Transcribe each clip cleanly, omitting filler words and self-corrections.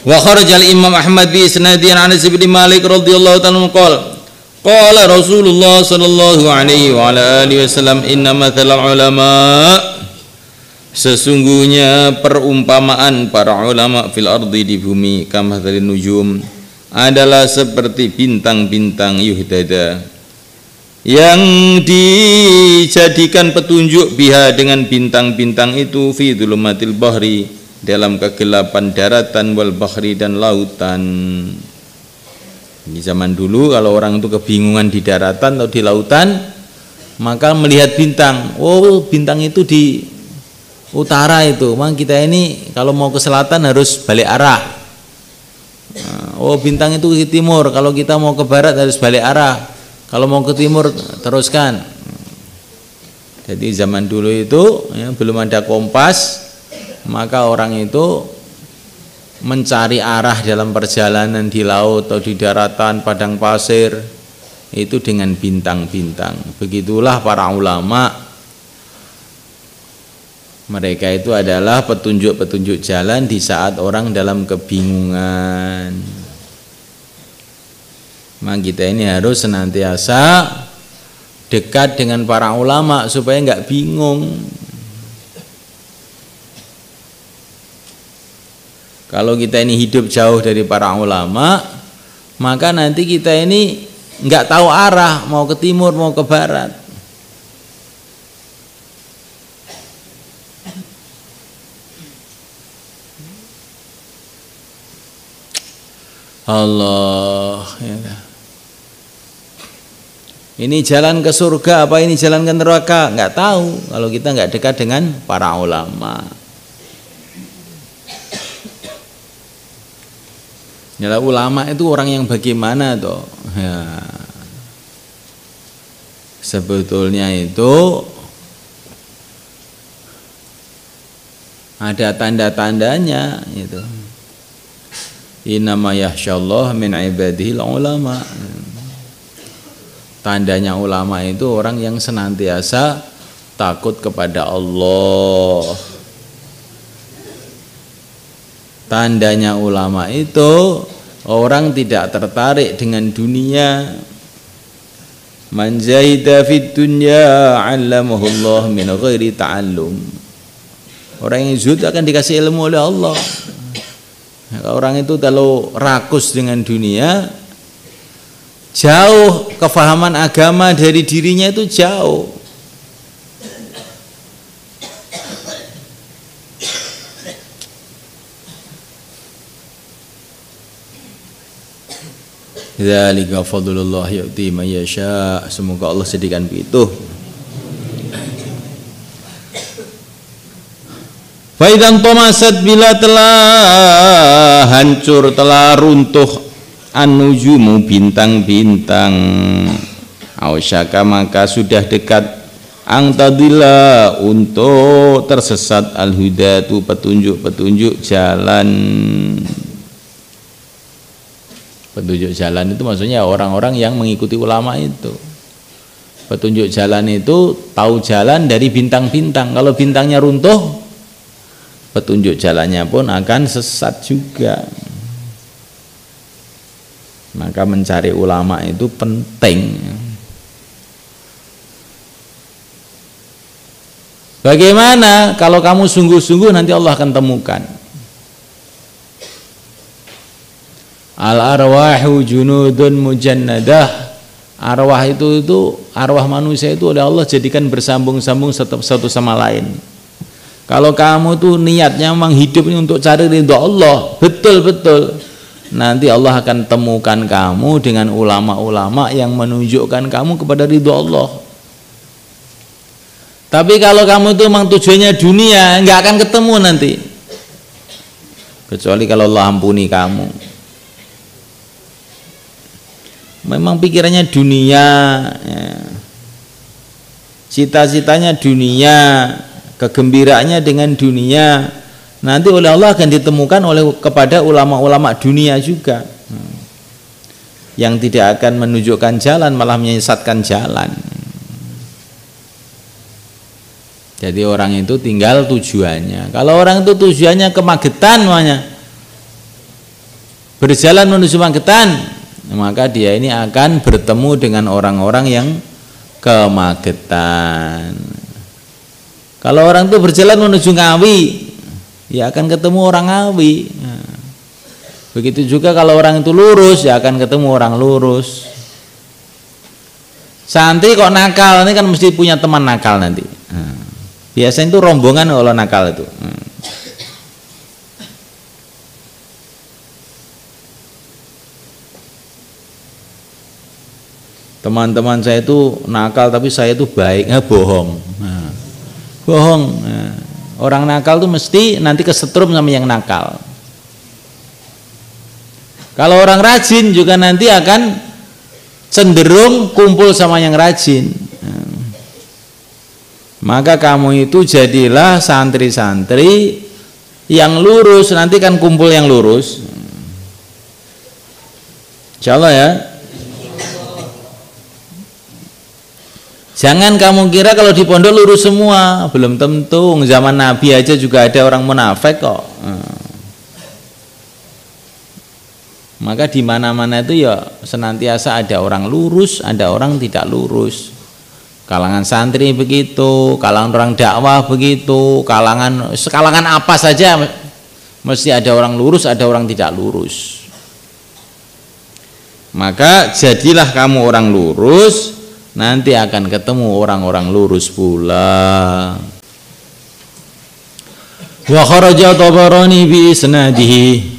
Wa kharajal Imam Ahmad bi isnadin an Anas bin Malik radhiyallahu ta'ala qala Rasulullah sallallahu alaihi wa ala alihi wasallam inna mathalal ulama, sesungguhnya perumpamaan para ulama fil ardi di bumi kamathalin nujum, adalah seperti bintang-bintang yuhdada yang dijadikan petunjuk biha dengan bintang-bintang itu fi dhulumatil bahri, dalam kegelapan daratan wal bahri dan lautan. Di zaman dulu kalau orang itu kebingungan di daratan atau di lautan, maka melihat bintang. Oh, bintang itu di utara itu. Memang kita ini kalau mau ke selatan harus balik arah. Oh, bintang itu ke timur. Kalau kita mau ke barat harus balik arah. Kalau mau ke timur teruskan. Jadi zaman dulu itu ya, belum ada kompas, maka orang itu mencari arah dalam perjalanan di laut atau di daratan, padang pasir, itu dengan bintang-bintang. Begitulah para ulama, mereka itu adalah petunjuk-petunjuk jalan di saat orang dalam kebingungan. Maka kita ini harus senantiasa dekat dengan para ulama supaya nggak bingung. Kalau kita ini hidup jauh dari para ulama, maka nanti kita ini nggak tahu arah, mau ke timur, mau ke barat. Allah, ya. Ini jalan ke surga apa ini jalan ke neraka? Nggak tahu kalau kita nggak dekat dengan para ulama. Ya, ulama itu orang yang bagaimana toh? Ya. Sebetulnya itu ada tanda-tandanya itu. Innama yakhsyallah min ibadihil ulama. Tandanya ulama itu orang yang senantiasa takut kepada Allah. Tandanya ulama itu orang tidak tertarik dengan dunia. Man zahida fid dunya 'allamahullah min ghairi ta'allum. Orang yang zuhud akan dikasih ilmu oleh Allah. Orang itu kalau rakus dengan dunia, jauh kefahaman agama dari dirinya itu jauh. Dzalika fadlullah yu'ti man yasha. Semoga Allah sediakan begitu. Faidan tomasat, bila telah hancur, telah runtuh an-nujumu, bintang-bintang, ausyaka, maka sudah dekat angtadilla, untuk tersesat, al-hudatu, petunjuk-petunjuk jalan. Petunjuk jalan itu maksudnya orang-orang yang mengikuti ulama itu. Petunjuk jalan itu tahu jalan dari bintang-bintang. Kalau bintangnya runtuh, petunjuk jalannya pun akan sesat juga. Maka mencari ulama itu penting. Bagaimana kalau kamu sungguh-sungguh, nanti Allah akan temukan. Al-arwahu junudun mujannadah. Arwah itu arwah manusia itu oleh Allah jadikan bersambung-sambung satu sama lain. Kalau kamu tuh niatnya memang hidup ini untuk cari ridho Allah, betul-betul, nanti Allah akan temukan kamu dengan ulama-ulama yang menunjukkan kamu kepada ridho Allah. Tapi kalau kamu tuh memang tujuannya dunia, nggak akan ketemu nanti. Kecuali kalau Allah ampuni kamu. Memang pikirannya dunia, ya. cita-citanya dunia, kegembiraannya dengan dunia, nanti oleh Allah akan ditemukan kepada ulama-ulama dunia juga, yang tidak akan menunjukkan jalan, malah menyesatkan jalan. Jadi orang itu tinggal tujuannya. Kalau orang itu tujuannya ke Magetan, berjalan menuju Magetan, maka dia ini akan bertemu dengan orang-orang yang ke Magetan. Kalau orang itu berjalan menuju Ngawi, ya akan ketemu orang Ngawi. Begitu juga kalau orang itu lurus, ya akan ketemu orang lurus. Santri kok nakal, ini kan mesti punya teman nakal nanti. Biasanya itu rombongan kalau nakal itu. Teman-teman saya itu nakal tapi saya itu baik, bohong. Bohong. Orang nakal itu mesti nanti kesetrum sama yang nakal. Kalau orang rajin juga nanti akan cenderung kumpul sama yang rajin. Maka kamu itu jadilah santri-santri yang lurus, nanti kan kumpul yang lurus. Insyaallah ya. Jangan kamu kira kalau di pondok lurus semua, belum tentu. Zaman Nabi aja juga ada orang munafik kok. Maka di mana-mana itu ya senantiasa ada orang lurus, ada orang tidak lurus. Kalangan santri begitu, kalangan orang dakwah begitu, kalangan apa saja mesti ada orang lurus, ada orang tidak lurus. Maka jadilah kamu orang lurus, nanti akan ketemu orang-orang lurus pula. Wa kharaja Tabarani bi isnadihi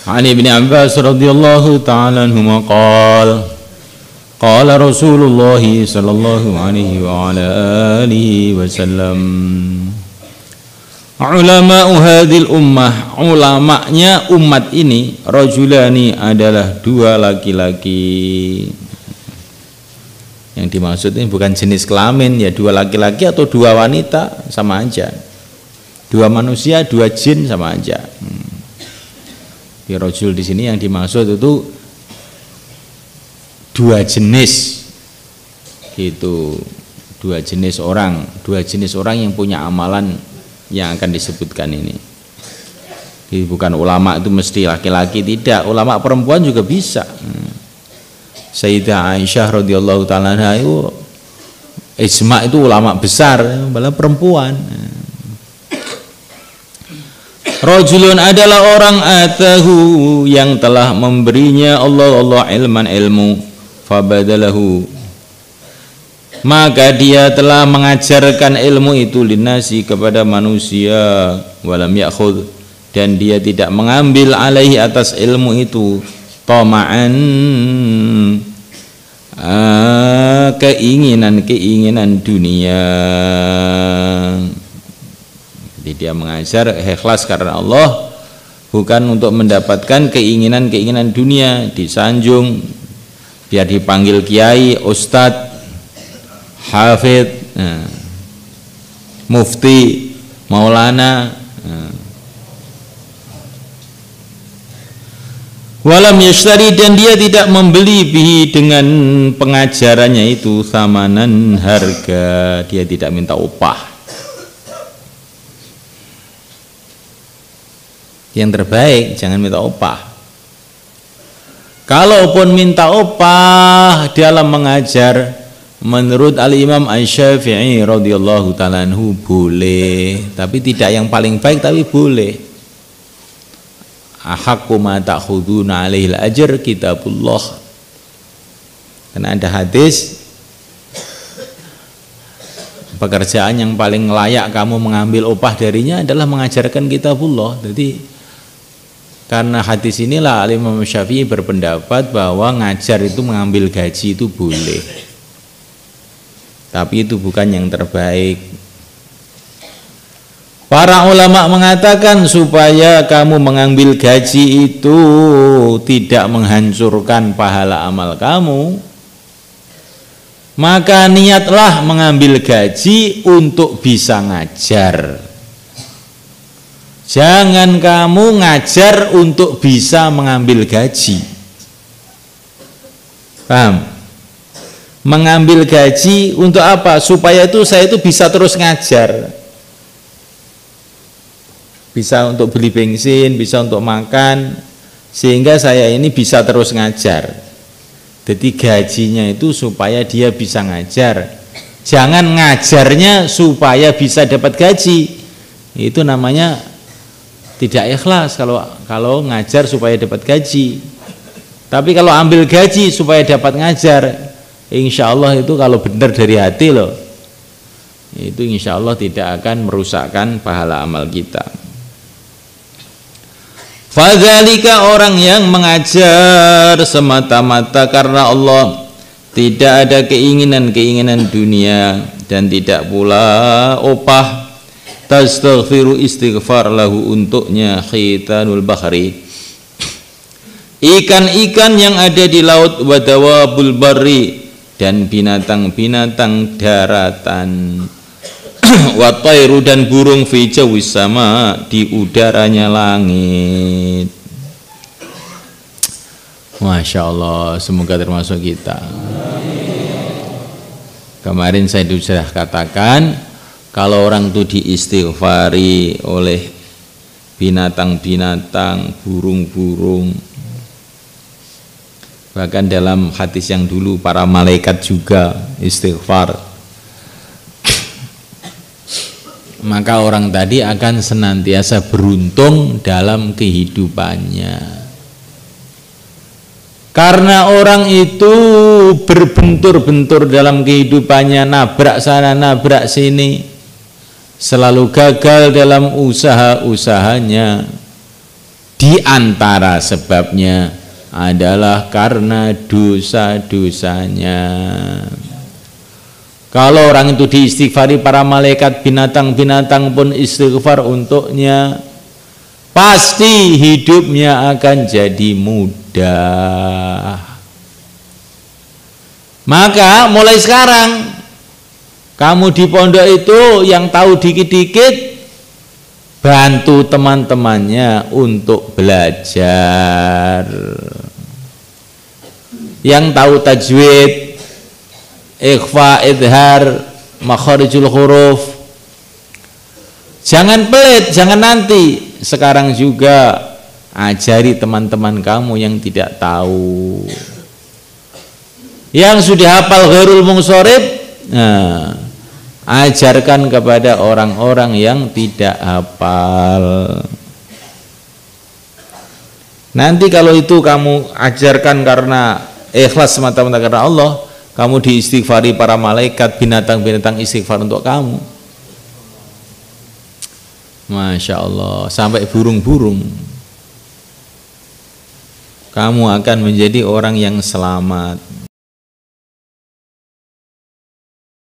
an Ibnu Abbas radhiyallahu ta'ala anhuma qala Rasulullah sallallahu alaihi wa ala alihi wasallam, ulama'u hadhil ummah, ulamanya umat ini, rajulani adalah dua laki-laki. Yang dimaksud ini bukan jenis kelamin, ya dua laki-laki atau dua wanita sama aja, dua manusia, dua jin sama aja. Di rajul di sini yang dimaksud itu dua jenis, gitu, dua jenis orang yang punya amalan yang akan disebutkan ini. Jadi bukan ulama itu mesti laki-laki, tidak, ulama perempuan juga bisa. Sayyidah Aisyah radhiyallahu ta'ala anha itu ijma itu ulama besar, malah perempuan. Rajulun adalah orang atahu yang telah memberinya Allah ilman ilmu, fabadalahu, maka dia telah mengajarkan ilmu itu linnasi kepada manusia, walam yakhud, dan dia tidak mengambil alaihi atas ilmu itu tama'an, keinginan dunia. Jadi dia mengajar ikhlas karena Allah, bukan untuk mendapatkan keinginan dunia, disanjung biar dipanggil kiai, ustadz, hafidh, mufti, maulana. Walam yashtari, dan dia tidak membeli bihi dengan pengajarannya itu samanan, harga, dia tidak minta upah. Yang terbaik jangan minta upah. Kalaupun minta upah dalam mengajar, menurut Al-Imam Asy-Syafi'i radhiyallahu ta'ala anhu boleh, tapi tidak yang paling baik, tapi boleh. Ahaqqu ma ta'khuduna 'alaihi al-ajr kitabullah. Karena ada hadis, pekerjaan yang paling layak kamu mengambil upah darinya adalah mengajarkan kitabullah. Jadi karena hadis inilah Imam Syafi'i berpendapat bahwa ngajar itu mengambil gaji itu boleh, tapi itu bukan yang terbaik. Para ulama mengatakan supaya kamu mengambil gaji itu tidak menghancurkan pahala amal kamu, maka niatlah mengambil gaji untuk bisa ngajar. Jangan kamu ngajar untuk bisa mengambil gaji. Paham? Mengambil gaji untuk apa? Supaya saya itu bisa terus ngajar. Bisa untuk beli bensin, bisa untuk makan, sehingga saya ini bisa terus ngajar. Jadi gajinya itu supaya dia bisa ngajar. Jangan ngajarnya supaya bisa dapat gaji. Itu namanya tidak ikhlas kalau ngajar supaya dapat gaji. Tapi kalau ambil gaji supaya dapat ngajar, insya Allah itu kalau benar dari hati loh, itu insya Allah tidak akan merusakkan pahala amal kita. Fadzalika, orang yang mengajar semata-mata karena Allah, tidak ada keinginan-keinginan dunia dan tidak pula opah, tastaghfiru istighfar lahu untuknya khitanul bahri, ikan-ikan yang ada di laut, wadawabul barri, dan binatang-binatang daratan, watairu, dan burung fi jawis sama, di udaranya langit. Masya Allah, semoga termasuk kita. Kemarin saya sudah katakan, kalau orang itu diistighfari oleh binatang-binatang, burung-burung, bahkan dalam hadis yang dulu para malaikat juga istighfar, maka orang tadi akan senantiasa beruntung dalam kehidupannya. Karena orang itu berbentur-bentur dalam kehidupannya, nabrak sana nabrak sini, selalu gagal dalam usaha-usahanya. Di antara sebabnya adalah karena dosa-dosanya. Kalau orang itu diistighfari para malaikat, binatang-binatang pun istighfar untuknya, pasti hidupnya akan jadi mudah. Maka mulai sekarang kamu di pondok itu yang tahu dikit-dikit, bantu teman-temannya untuk belajar. Yang tahu tajwid, ikhfa, idhar, makharijul huruf, jangan pelit, jangan nanti, sekarang juga ajari teman-teman kamu yang tidak tahu. Yang sudah hafal ghairul munsharif, nah, ajarkan kepada orang-orang yang tidak hafal. Nanti kalau itu kamu ajarkan karena ikhlas semata-mata karena Allah, kamu diistighfari para malaikat, binatang-binatang istighfar untuk kamu. Masya Allah, sampai burung-burung. Kamu akan menjadi orang yang selamat.